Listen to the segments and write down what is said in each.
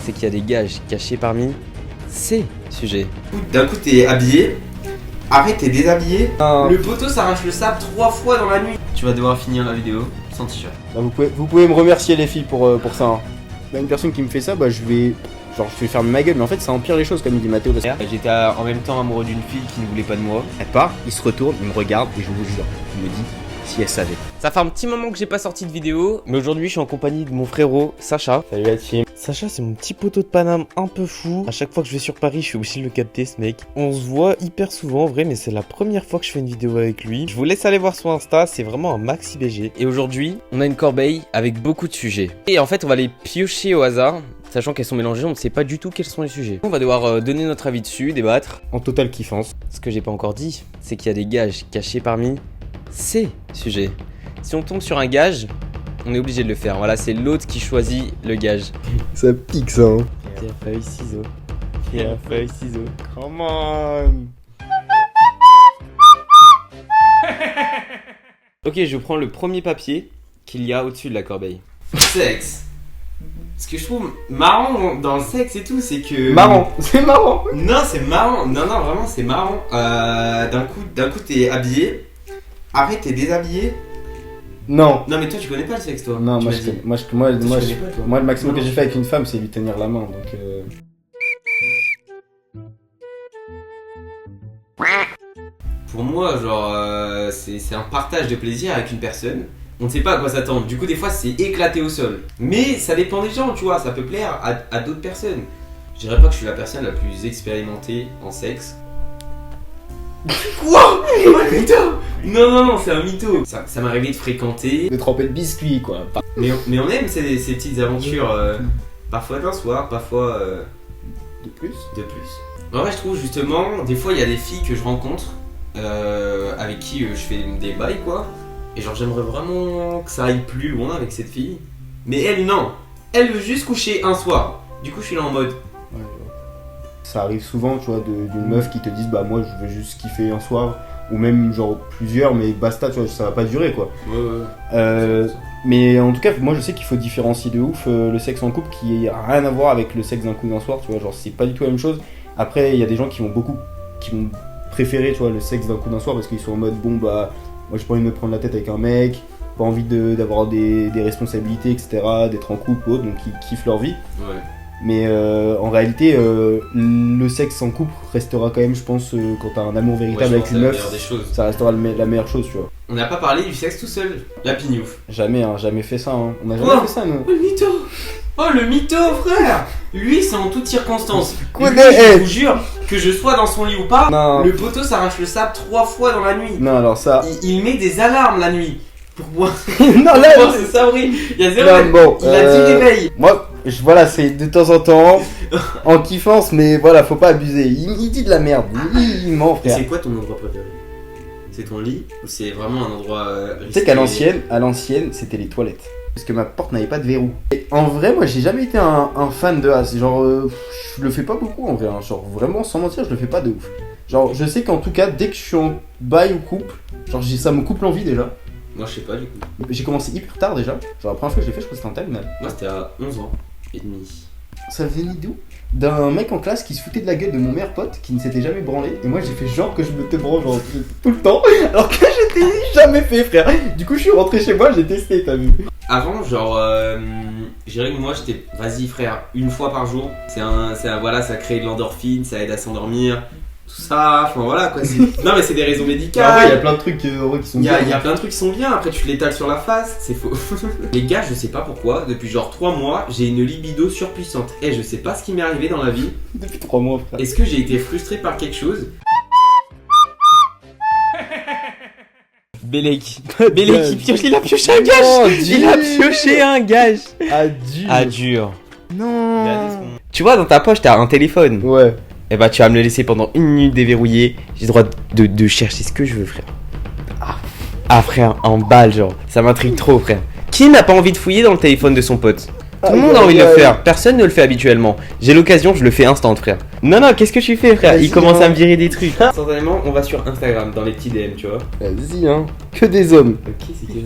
c'est qu'il y a des gages cachés parmi ces sujets. D'un coup t'es habillé, après t'es déshabillé, Non. le poteau s'arrache le sable 3 fois dans la nuit. Tu vas devoir finir la vidéo sans t-shirt. Bah, vous pouvez me remercier les filles pour ça. Hein. Bah, une personne qui me fait ça, bah je vais fermer ma gueule, mais en fait ça empire les choses comme il dit Mathéo. J'étais en même temps amoureux d'une fille qui ne voulait pas de moi. Elle part, il se retourne, il me regarde et je vous jure, il me dit si elle savait. Ça fait un petit moment que j'ai pas sorti de vidéo, mais aujourd'hui je suis en compagnie de mon frérot Sacha. Salut la team. Sacha, c'est mon petit poteau de Paname un peu fou. À chaque fois que je vais sur Paris, je suis obligé de le capter, ce mec. On se voit hyper souvent en vrai, mais c'est la première fois que je fais une vidéo avec lui. Je vous laisse aller voir son Insta, c'est vraiment un maxi BG. Et aujourd'hui, on a une corbeille avec beaucoup de sujets. Et en fait, on va les piocher au hasard. Sachant qu'elles sont mélangées, on ne sait pas du tout quels sont les sujets. On va devoir donner notre avis dessus, débattre. En totale kiffance. Ce que j'ai pas encore dit, c'est qu'il y a des gages cachés parmi ces sujets. Si on tombe sur un gage, on est obligé de le faire. Voilà, c'est l'autre qui choisit le gage. Ça pique ça. Hein. Pierre, feuille, ciseaux. Pierre, feuille, ciseaux. Come on. Ok, je prends le premier papier qu'il y a au-dessus de la corbeille. Sexe. Ce que je trouve marrant dans le sexe et tout, c'est que... Marrant, c'est marrant. Non, c'est marrant. Non, vraiment, c'est marrant. D'un coup t'es habillé, après t'es déshabillé. Non. Non, mais toi, tu connais pas le sexe, toi. Non, Tu moi, m'as je, dit. connais- moi, le maximum Non. que j'ai fait avec une femme, c'est lui tenir la main. Donc, Pour moi, genre, c'est un partage de plaisir avec une personne. On ne sait pas à quoi s'attendre. Du coup, des fois, c'est éclaté au sol. Mais ça dépend des gens, tu vois. Ça peut plaire à d'autres personnes. Je dirais pas que je suis la personne la plus expérimentée en sexe. Quoi? Oh, le mytho! Non, c'est un mytho. Ça m'est arrivé de fréquenter. de tremper de biscuits, quoi. Mais on aime ces petites aventures. Parfois d'un soir, parfois De plus. de plus. En vrai, je trouve justement, des fois, il y a des filles que je rencontre avec qui je fais des bails, quoi. Et genre, j'aimerais vraiment que ça aille plus loin avec cette fille. Mais elle, non. Elle veut juste coucher un soir. Du coup, je suis là en mode. Ouais, je vois. Ça arrive souvent, tu vois, d'une meuf qui te dise bah moi je veux juste kiffer un soir, ou même genre plusieurs, mais basta, tu vois, ça va pas durer quoi. Ouais. Mais en tout cas, moi je sais qu'il faut différencier de ouf le sexe en couple qui a rien à voir avec le sexe d'un coup d'un soir, tu vois, genre c'est pas du tout la même chose. Après, il y a des gens qui vont préférer, tu vois, le sexe d'un coup d'un soir parce qu'ils sont en mode bon bah moi j'ai pas envie de me prendre la tête avec un mec, pas envie d'avoir des responsabilités, etc., d'être en couple ou autre, donc ils kiffent leur vie. Ouais. Mais en réalité, le sexe en couple restera quand même, je pense, quand t'as un amour véritable avec une meuf, des choses. ça restera la meilleure chose, tu vois. On n'a pas parlé du sexe tout seul. La pignouf. Jamais fait ça, hein. On a jamais Quoi fait ça, nous. Oh, le mytho! Oh, le mytho, frère! Lui, c'est en toutes circonstances. Quoi Lui, de- je vous jure, que je sois dans son lit ou pas, Non. le poteau s'arrache le sable 3 fois dans la nuit. Non, alors ça. Il met des alarmes la nuit. Pour moi, non, là, c'est ça, oui. Il y a zéro. non, bon, Il a 10 réveils. moi, voilà, c'est de temps en temps, en kiffance, mais voilà, faut pas abuser. Il dit de la merde, il ment, Et frère. c'est quoi ton endroit préféré? C'est ton lit ou c'est vraiment un endroit Tu sais qu'à l'ancienne, c'était les toilettes. Parce que ma porte n'avait pas de verrou. Et en vrai, moi, j'ai jamais été un fan de as. Genre, je le fais pas beaucoup en vrai. Hein. Genre, vraiment, sans mentir, je le fais pas de ouf. Genre, je sais qu'en tout cas, dès que je suis en bail ou couple, genre, ça me coupe l'envie déjà. Moi, je sais pas du coup. J'ai commencé hyper tard déjà. Genre, la première fois que je l'ai fait, je crois que c'était en terminale. Moi, c'était à 11 ans et demi. Ça venait d'où? D'un mec en classe qui se foutait de la gueule de mon meilleur pote qui ne s'était jamais branlé. Et moi, j'ai fait genre que je me te branle genre tout le temps. Alors que je t'ai jamais fait, frère. Du coup, je suis rentré chez moi, j'ai testé, t'as vu? Avant, genre, je dirais que moi, j'étais, vas-y frère, une fois par jour. Voilà, ça crée de l'endorphine, ça aide à s'endormir. Tout ça, enfin voilà quoi. Non, mais c'est des raisons médicales. En vrai, il y a plein de trucs en vrai, qui sont Il y bien. a plein de trucs qui sont bien, après tu l'étales sur la face, c'est faux. Les gars, je sais pas pourquoi, depuis genre 3 mois, j'ai une libido surpuissante. Et je sais pas ce qui m'est arrivé dans la vie. Depuis 3 mois, frère. Est-ce que j'ai été frustré par quelque chose? Bélec. Il a pioché un gage. Oh, Il a pioché un gage. Adieu. Ah, dur. Non. Tu vois, dans ta poche, t'as un téléphone. Ouais. Et bah, tu vas me le laisser pendant 1 minute déverrouillé. J'ai le droit de chercher ce que je veux, frère. Ah, frère, en balle, genre. Ça m'intrigue trop, frère. Qui n'a pas envie de fouiller dans le téléphone de son pote? Tout le monde a envie de le faire. Personne ne le fait habituellement. J'ai l'occasion, je le fais instant, frère. Non, qu'est-ce que tu fais, frère? Il commence à me virer des trucs. Instantanément, on va sur Instagram, dans les petits DM, tu vois. Vas-y, hein. Que des hommes. Ok, c'est qui?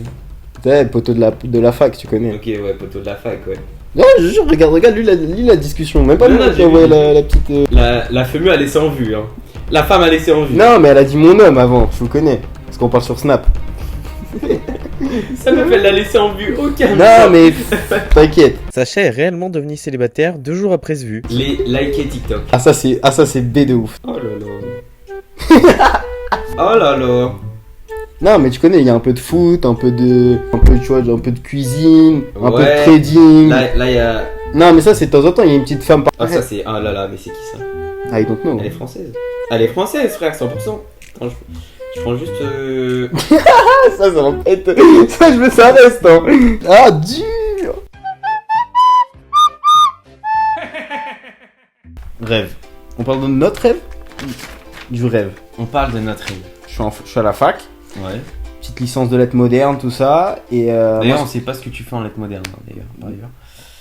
Ouais, le poteau de la fac, tu connais. Ok, ouais, poteau de la fac, ouais. Non, je jure, regarde, lis la discussion. Même pas Non, moi non, qui j'ai a envoyé vu. la petite. La fameuse a laissé en vue, hein. La femme a laissé en vue. Non, mais elle a dit mon homme avant, je vous connais. Parce qu'on parle sur Snap. Ça m'appelle la laisser en vue, aucun. Non, mais t'inquiète. Sacha est réellement devenu célibataire 2 jours après ce vu. Les liker TikTok. Ah, ça, c'est B de ouf. Oh là là. Oh là là. Non, mais tu connais, il y a un peu de foot, un peu, tu vois, un peu de cuisine, un peu de Ouais. trading. Là, il y a. Non, mais ça, c'est de temps en temps, il y a une petite femme par. Ah, ça c'est. Ah là là, mais c'est qui ça? I don't know. Elle est française. Elle est française, frère, 100%. Attends, je prends juste. Ça va pas être. Ça, je veux ça reste, hein. Ah, dur. Rêve. On parle de notre rêve? Du rêve. On parle de notre rêve. Je suis à la fac, Ouais. petite licence de lettres modernes, tout ça, et D'ailleurs, moi, on sait pas ce que tu fais en lettres modernes, hein, d'ailleurs. Par ailleurs.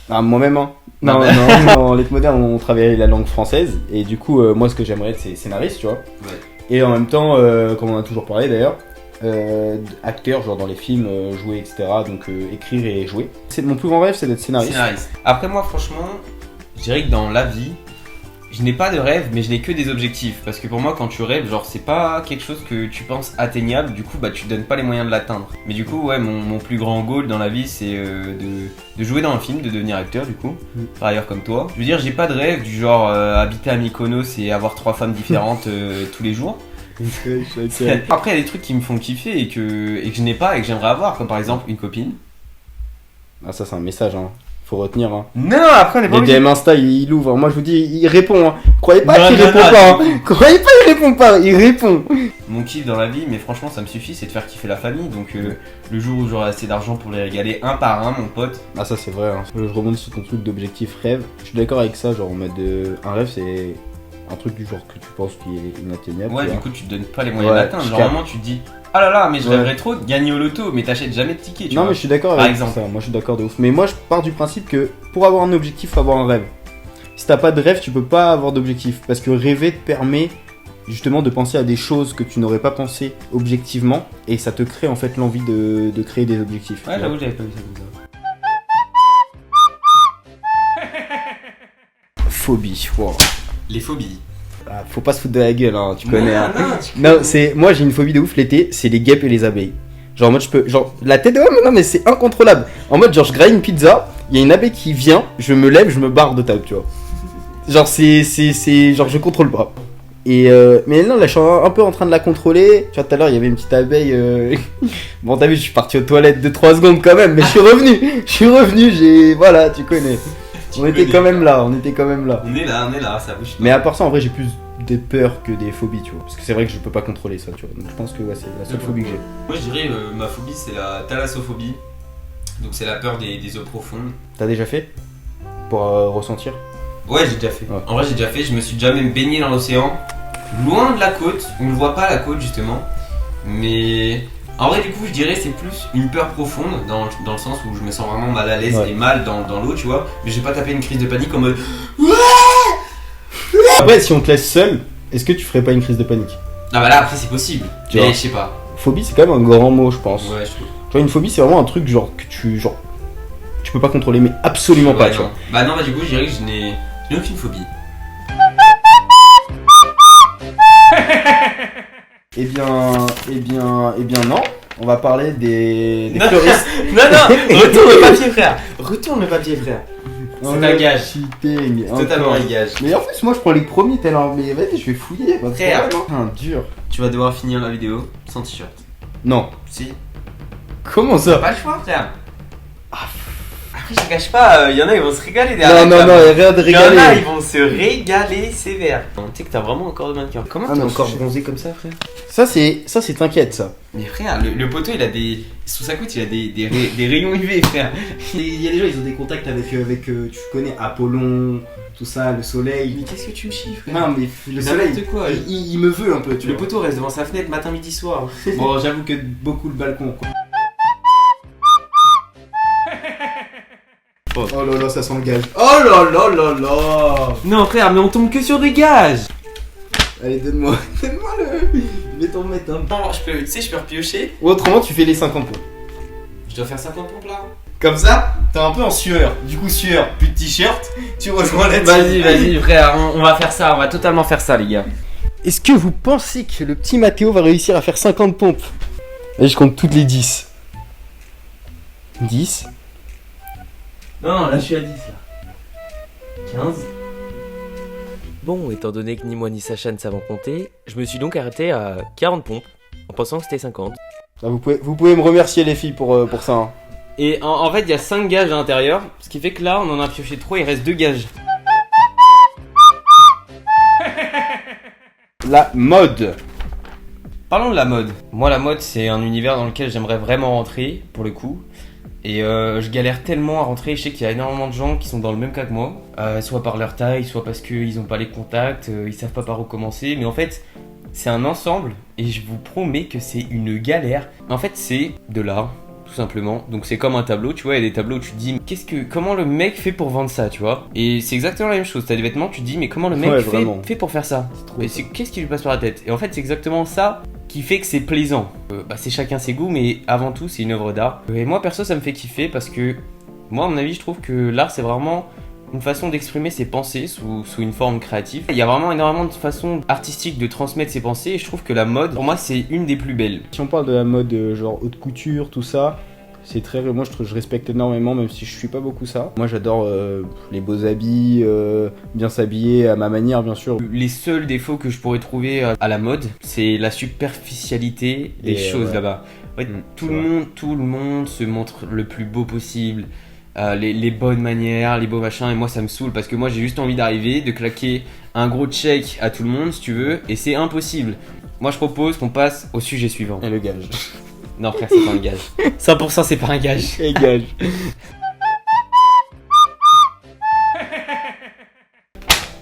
ah, moi-même, hein. Non, Ah non, en lettres modernes, on travaillait la langue française, et du coup, moi, ce que j'aimerais être, c'est scénariste, tu vois. Ouais. Et en même temps, comme on a toujours parlé d'ailleurs, acteur, genre dans les films, jouer, etc. Donc écrire et jouer. C'est mon plus grand rêve, c'est d'être scénariste. Scénariste. Après, moi, franchement, je dirais que dans la vie, je n'ai pas de rêve, mais je n'ai que des objectifs. Parce que pour moi, quand tu rêves, genre, c'est pas quelque chose que tu penses atteignable, du coup, bah, tu te donnes pas les moyens de l'atteindre. Mais du coup, ouais, mon plus grand goal dans la vie, c'est de jouer dans un film, de devenir acteur, du coup. Par ailleurs, comme toi. Je veux dire, j'ai pas de rêve du genre habiter à Mykonos et avoir 3 femmes différentes tous les jours. Après, il y a des trucs qui me font kiffer et que je n'ai pas et que j'aimerais avoir, comme par exemple une copine. Ah, ça, c'est un message, hein. Faut retenir, hein. Non, après, on est pas Les obligé. DM Insta, il ouvre. Moi, je vous dis, il répond, hein. Croyez pas Non, qu'il non, répond non, pas, hein. Croyez pas qu'il répond pas, il répond. Mon kiff dans la vie, mais franchement, ça me suffit, c'est de faire kiffer la famille. Donc, le jour où j'aurai assez d'argent pour les régaler un par un, mon pote. Ah, ça, c'est vrai, hein. Je rebondis sur ton truc d'objectif rêve. Je suis d'accord avec ça, genre en mode un rêve, c'est un truc du genre que tu penses qui est inatteignable. Ouais, tu du vois. coup, tu te donnes pas les moyens Ouais, d'atteindre. je Genre, capte. vraiment, tu te dis, ah là là, mais je Ouais. rêverais trop de gagner au loto, mais t'achètes jamais de tickets, tu Non, vois. mais je suis d'accord Par avec exemple. ça. Moi, je suis d'accord de ouf. Mais moi, je pars du principe que pour avoir un objectif, faut avoir un rêve. Si t'as pas de rêve, tu peux pas avoir d'objectif. Parce que rêver te permet justement de penser à des choses que tu n'aurais pas pensé objectivement. Et ça te crée en fait l'envie de créer des objectifs. Ouais, j'avoue, j'avais pas vu ça comme ça. Phobie. Wow. Les phobies. Ah, faut pas se foutre de la gueule, hein, tu connais. Hein. Non, Non, c'est moi j'ai une phobie de ouf l'été, c'est les guêpes et les abeilles. Genre en mode je peux genre la tête de homme, non mais c'est incontrôlable. En mode genre je graille une pizza, il y a une abeille qui vient, je me lève, je me barre de table, tu vois. Genre c'est genre je contrôle pas. Et mais non, là je suis un peu en train de la contrôler. Tu vois tout à l'heure, il y avait une petite abeille Bon, t'as vu, je suis parti aux toilettes de 3 secondes quand même, mais je suis revenu, j'ai voilà, tu connais. On était quand même là, on était quand même là. On est là, ça bouge pas. Mais à part ça, en vrai, j'ai plus des peurs que des phobies, tu vois. Parce que c'est vrai que je peux pas contrôler ça, tu vois. Donc je pense que ouais, c'est la seule phobie que j'ai. Moi, je dirais, ma phobie, c'est la thalassophobie. Donc, c'est la peur des eaux profondes. T'as déjà fait? Pour ressentir? Ouais, j'ai déjà fait. Ouais. En vrai, j'ai déjà fait. Je me suis déjà même baigné dans l'océan, loin de la côte. On ne voit pas la côte, justement. Mais en vrai, du coup, je dirais c'est plus une peur profonde, dans le sens où je me sens vraiment mal à l'aise Ouais. et mal dans l'eau, tu vois. Mais je vais pas taper une crise de panique en mode. Après, si on te laisse seul, est-ce que tu ferais pas une crise de panique? Ah bah là, après, c'est possible. Tu Mais vois. je sais pas. Phobie, c'est quand même un grand mot, je pense. Ouais, je trouve. Tu vois, une phobie, c'est vraiment un truc genre que tu peux pas contrôler, mais absolument pas, Ouais, tu non. vois. Bah non, bah du coup, je dirais que je n'ai aucune phobie. Eh bien non. On va parler des Non. fleuristes. Non, non, retourne le papier, frère. Retourne le papier, frère. C'est un gage. Cheating, C'est totalement encore. un gage. Mais en plus, moi, je prends les premiers, t'es là. Mais vas-y, je vais fouiller. Pas de Frère. problème, hein. Dur. Tu vas devoir finir la vidéo sans t-shirt. Non. Si. Comment T'as ça? pas le choix, frère. Après, je te cache pas, y en a, ils vont se régaler derrière. Non, non, non, y'a rien de Y en a, ils régalé. vont se régaler sévère. Tu sais que t'as vraiment un corps de mannequin. Comment Ah t'es non, encore je- bronzé comme ça, frère? Ça, c'est t'inquiète, ça. Mais frère, le poteau, il a des. Sous sa couette, il a des rayons UV, frère. Il y a des gens, ils ont des contacts avec tu connais, Apollon, tout ça, le soleil. Mais qu'est-ce que tu me chies, frère? Non, mais le N'importe soleil, quoi. il me veut un peu, tu Le vois. poteau reste devant sa fenêtre matin, midi, soir. Bon, j'avoue que beaucoup le balcon, quoi. Oh là là, ça sent le gage. Oh là là là là. Non, frère, mais on tombe que sur des gages. Allez, donne-moi le. Je vais t'en mettre un. Bon, tu sais, je peux repiocher. Ou autrement, tu fais les 50 points. Je dois faire 50 pompes là. Comme ça, t'es un peu en sueur. Du coup, sueur, plus de t-shirt, tu rejoins la Vas-y, frère, on va faire ça, on va totalement faire ça, les gars. Est-ce que vous pensez que le petit Mathéo va réussir à faire 50 pompes? Et je compte toutes les 10. 10. Non, là, je suis à 10, là. 15. Bon, étant donné que ni moi ni Sacha ne savons compter, je me suis donc arrêté à 40 pompes, en pensant que c'était 50. Ah, vous pouvez me remercier les filles pour ça. Hein. Et en fait, il y a 5 gages à l'intérieur, ce qui fait que là, on en a pioché 3, il reste 2 gages. La mode. Parlons de la mode. Moi, la mode, c'est un univers dans lequel j'aimerais vraiment rentrer, pour le coup. Et je galère tellement à rentrer. Je sais qu'il y a énormément de gens qui sont dans le même cas que moi. Soit par leur taille, soit parce qu'ils n'ont pas les contacts, ils savent pas par où commencer. Mais en fait, c'est un ensemble. Et je vous promets que c'est une galère. En fait, c'est de l'art, tout simplement. Donc c'est comme un tableau, tu vois. Il y a des tableaux où tu te dis, comment le mec fait pour vendre ça, tu vois. Et c'est exactement la même chose. T'as des vêtements, tu te dis, mais comment le mec fait pour faire ça. Et qu'est-ce qui lui passe par la tête. Et en fait, c'est exactement ça qui fait que c'est plaisant. C'est chacun ses goûts, mais avant tout, c'est une œuvre d'art. Et moi, perso, ça me fait kiffer parce que, moi, à mon avis, je trouve que l'art, c'est vraiment une façon d'exprimer ses pensées sous une forme créative. Il y a vraiment énormément de façons artistiques de transmettre ses pensées et je trouve que la mode, pour moi, c'est une des plus belles. Si on parle de la mode genre haute couture, tout ça, c'est très... Moi, je respecte énormément, même si je suis pas beaucoup ça. Moi, j'adore les beaux habits, bien s'habiller à ma manière, bien sûr. Les seuls défauts que je pourrais trouver à la mode, c'est la superficialité des choses là-bas. En fait, tout le monde se montre le plus beau possible. Les bonnes manières, les beaux machins, et moi ça me saoule parce que moi j'ai juste envie d'arriver, de claquer un gros check à tout le monde si tu veux, et c'est impossible. Moi je propose qu'on passe au sujet suivant. Et le gage. Non frère, c'est pas un gage. 100% c'est pas un gage. Et gage.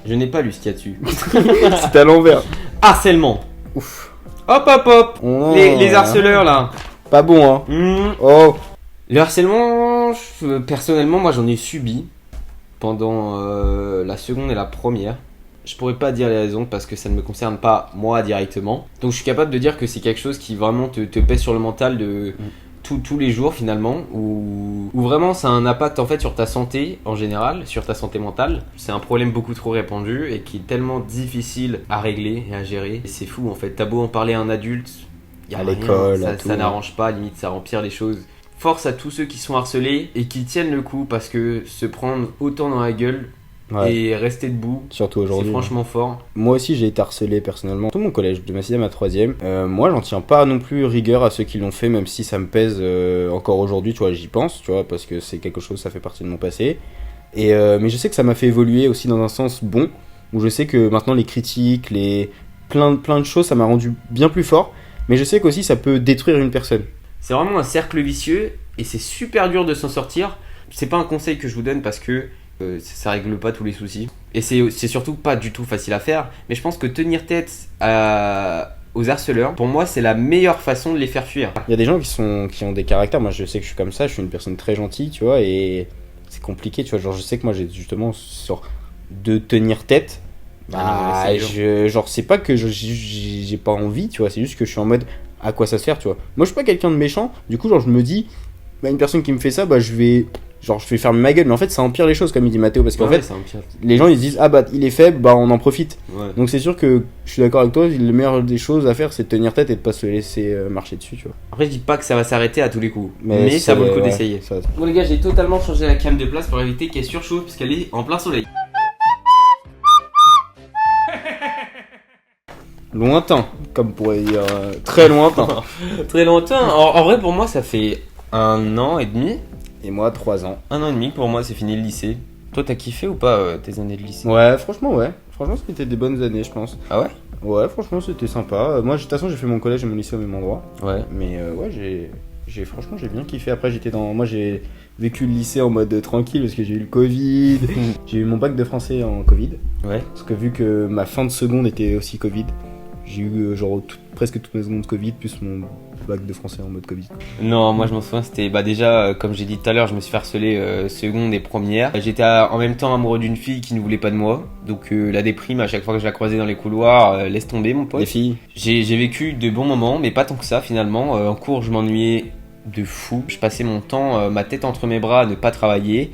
Je n'ai pas lu ce qu'il y a dessus. C'est à l'envers. Harcèlement. Ouf. Hop hop hop. Oh, les harceleurs là. Pas bon hein. Oh. Le harcèlement, personnellement, moi j'en ai subi pendant la seconde et la première. Je pourrais pas dire les raisons parce que ça ne me concerne pas moi directement. Donc je suis capable de dire que c'est quelque chose qui vraiment te pèse sur le mental de tous les jours finalement. Où vraiment ça a un impact en fait sur ta santé en général, sur ta santé mentale. C'est un problème beaucoup trop répandu et qui est tellement difficile à régler et à gérer. Et c'est fou en fait, t'as beau en parler à un adulte, à l'école, ça n'arrange pas, limite ça empire les choses. Force à tous ceux qui sont harcelés et qui tiennent le coup parce que se prendre autant dans la gueule et rester debout, surtout aujourd'hui, c'est franchement fort. Moi aussi j'ai été harcelé personnellement. Tout mon collège, de ma 6ème à 3ème. Moi j'en tiens pas non plus rigueur à ceux qui l'ont fait, même si ça me pèse encore aujourd'hui, tu vois, j'y pense, tu vois, parce que c'est quelque chose, ça fait partie de mon passé. Mais je sais que ça m'a fait évoluer aussi dans un sens bon, où je sais que maintenant les critiques, plein de choses, ça m'a rendu bien plus fort. Mais je sais qu'aussi ça peut détruire une personne. C'est vraiment un cercle vicieux et c'est super dur de s'en sortir. C'est pas un conseil que je vous donne parce que ça règle pas tous les soucis. Et c'est surtout pas du tout facile à faire. Mais je pense que tenir tête aux harceleurs, pour moi, c'est la meilleure façon de les faire fuir. Il y a des gens qui ont des caractères. Moi, je sais que je suis comme ça. Je suis une personne très gentille, tu vois, et c'est compliqué, tu vois. Genre, je sais que moi, j'ai justement de tenir tête. Genre, c'est pas que j'ai pas envie, tu vois. C'est juste que je suis en mode à quoi ça sert, tu vois. Moi, je suis pas quelqu'un de méchant. Du coup, genre, je me dis, une personne qui me fait ça, je vais fermer ma gueule. Mais en fait, ça empire les choses, comme il dit Mathéo, parce qu'en fait, les gens ils se disent, il est faible, on en profite. Ouais. Donc c'est sûr que je suis d'accord avec toi. Le meilleur des choses à faire, c'est de tenir tête et de pas se laisser marcher dessus, tu vois. Après, je dis pas que ça va s'arrêter à tous les coups, mais ça vaut le coup d'essayer. Bon les gars, j'ai totalement changé la cam de place pour éviter qu'elle surchauffe parce qu'elle est en plein soleil. Lointain, comme pourrait dire, très lointain. Très lointain. En vrai, pour moi, ça fait 1 an et demi. Et moi, 3 ans. 1 an et demi, pour moi, c'est fini le lycée. Toi, t'as kiffé ou pas tes années de lycée? Ouais, franchement, c'était des bonnes années, je pense. Ah ouais? Ouais, franchement, c'était sympa. Moi, de toute façon, j'ai fait mon collège et mon lycée au même endroit. Ouais. Mais franchement, j'ai bien kiffé. Après, moi, j'ai vécu le lycée en mode tranquille parce que j'ai eu le Covid. J'ai eu mon bac de français en Covid. Ouais. Parce que vu que ma fin de seconde était aussi Covid, j'ai eu presque toutes mes secondes Covid, plus mon bac de français en mode Covid. Non, moi je m'en souviens, c'était déjà, comme j'ai dit tout à l'heure, je me suis fait harceler seconde et première. J'étais en même temps amoureux d'une fille qui ne voulait pas de moi. Donc la déprime, à chaque fois que je la croisais dans les couloirs, laisse tomber mon pote. Les filles. J'ai vécu de bons moments, mais pas tant que ça finalement. En cours, je m'ennuyais de fou. Je passais mon temps, ma tête entre mes bras, à ne pas travailler.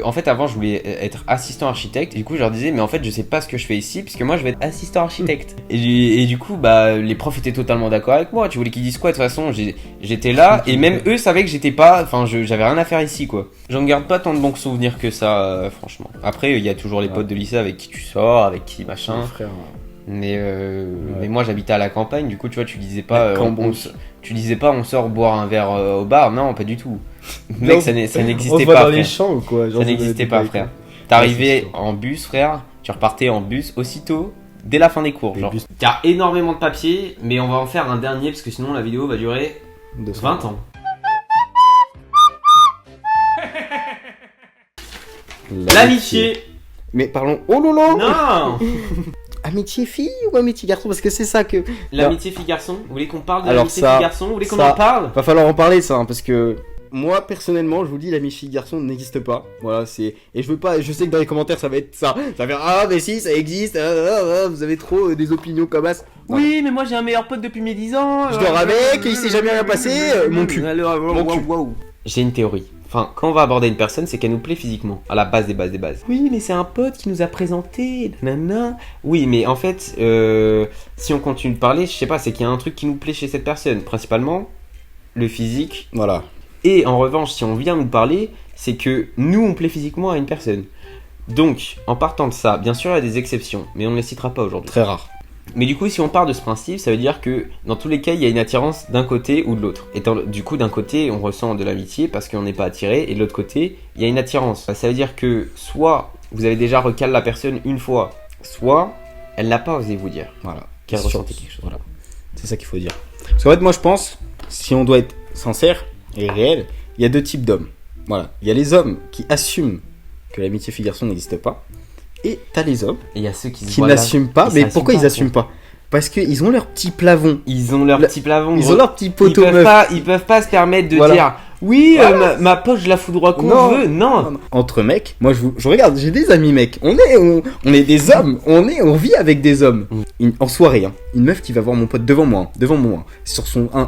En fait, avant, je voulais être assistant architecte. Et du coup, je leur disais, mais en fait, je sais pas ce que je fais ici, puisque moi, je vais être assistant architecte. Et du coup, bah, les profs étaient totalement d'accord avec moi. Tu voulais qu'ils disent quoi? De toute façon, j'étais là, et même eux savaient que j'étais pas, enfin, j'avais rien à faire ici, quoi. J'en garde pas tant de bons souvenirs que ça, franchement. Après, il y a toujours les potes de lycée avec qui tu sors, avec qui machin. Frère. Mais moi, j'habitais à la campagne. Du coup, tu vois, tu disais pas, tu disais pas, on sort boire un verre au bar. Non, pas du tout. Mec, ça n'existait pas, dans les frère. champs ou quoi? Genre, Ça n'existait pas, frère. T'arrivais en bus, frère, tu repartais en bus aussitôt, dès la fin des cours. Genre. Il y a énormément de papier, mais on va en faire un dernier parce que sinon la vidéo va durer 20 ans. L'amitié. Mais parlons. Oh lolo. Non. Amitié fille ou amitié garçon? Parce que c'est ça que. L'amitié fille-garçon. Vous voulez qu'on parle de Alors l'amitié ça- fille-garçon? Vous voulez qu'on ça- en parle? Va falloir en parler ça, hein, parce que moi personnellement, je vous dis, l'amitié garçon n'existe pas. Voilà, c'est. Et je veux pas. Je sais que dans les commentaires, ça va être ça. Ça va faire ah mais si, ça existe. Vous avez trop des opinions comme ça. Oui, mais moi j'ai un meilleur pote depuis mes 10 ans. Je dors avec, il s'est jamais rien passé. Mon cul. Mon cul. J'ai une théorie. Enfin, quand on va aborder une personne, c'est qu'elle nous plaît physiquement, à la base des bases des bases. Oui, mais c'est un pote qui nous a présenté, nanana. Oui, mais en fait, si on continue de parler, je sais pas, c'est qu'il y a un truc qui nous plaît chez cette personne. Principalement, le physique. Voilà. Et en revanche, si on vient nous parler, c'est que nous, on plaît physiquement à une personne. Donc, en partant de ça, bien sûr, il y a des exceptions, mais on ne les citera pas aujourd'hui. Très rare. Mais du coup, si on part de ce principe, ça veut dire que dans tous les cas, il y a une attirance d'un côté ou de l'autre. Et du coup, d'un côté, on ressent de l'amitié parce qu'on n'est pas attiré, et de l'autre côté, il y a une attirance. Ça veut dire que soit vous avez déjà recalé la personne une fois, soit elle n'a pas osé vous dire Voilà. qu'elle C'est ressentait sûr. quelque chose. Voilà. C'est ça qu'il faut dire. Parce qu'en fait, moi je pense, si on doit être sincère et réel, il y a deux types d'hommes. Voilà. Il y a les hommes qui assument que l'amitié fille-garçon n'existe pas. Et t'as les hommes Et il y a ceux qui se qui voient là, n'assument pas. ils Mais s'assument pourquoi pas, ils assument pas? Parce qu'ils ont leur petit plavon. Ils ont leur petit plafond. Ils ont leur petit Ils poteau peuvent meuf. ils peuvent pas se permettre de Voilà. dire oui, Voilà. ma poche, je la foudroie qu'on Non. veut. Non. Entre mecs, moi je regarde, j'ai des amis mecs. On est des hommes. On vit avec des hommes. En soirée, hein, une meuf qui va voir mon pote devant moi, sur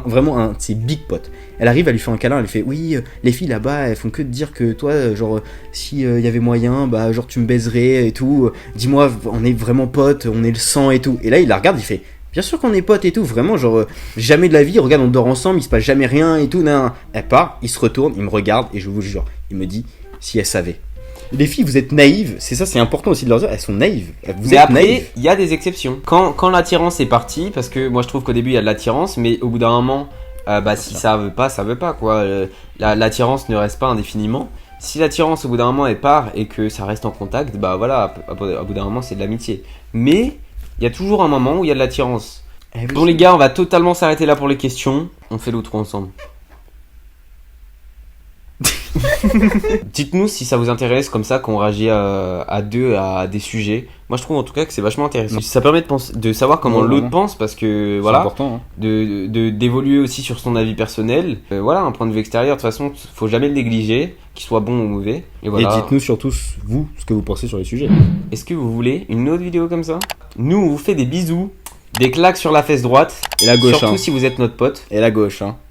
vraiment un de ses big potes. Elle arrive, elle lui fait un câlin, elle lui fait oui, les filles là-bas, elles font que te dire que toi, genre si y avait moyen, bah genre tu me baiserais et tout. Dis-moi, on est vraiment potes, on est le sang et tout. Et là il la regarde, il fait bien sûr qu'on est potes et tout, vraiment, genre, jamais de la vie, regarde, on dort ensemble, il se passe jamais rien et tout, nan. Elle part, il se retourne, il me regarde, et je vous jure, il me dit, si elle savait. Les filles, vous êtes naïves, c'est ça, c'est important aussi de leur dire, elles sont naïves. Vous Mais êtes après, naïves. il y a des exceptions. Quand l'attirance est partie, parce que moi je trouve qu'au début il y a de l'attirance, mais au bout d'un moment, si ça veut pas, quoi. L'attirance ne reste pas indéfiniment. Si l'attirance au bout d'un moment elle part et que ça reste en contact, bah voilà, au bout d'un moment c'est de l'amitié. Mais il y a toujours un moment où il y a de l'attirance. Bon les gars, on va totalement s'arrêter là pour les questions. On fait l'outro ensemble. Dites-nous si ça vous intéresse comme ça qu'on réagit à deux à des sujets. Moi je trouve en tout cas que c'est vachement intéressant. Ça permet de savoir comment Ouais, l'autre vraiment. pense parce que C'est voilà, important, hein. d'évoluer aussi sur son avis personnel. Voilà, un point de vue extérieur, de toute façon, faut jamais le négliger, qu'il soit bon ou mauvais. Et voilà. Et dites-nous surtout, vous, ce que vous pensez sur les sujets. Est-ce que vous voulez une autre vidéo comme ça? Nous, on vous fait des bisous, des claques sur la fesse droite. Et la gauche, Surtout hein. si vous êtes notre pote. Et la gauche, hein.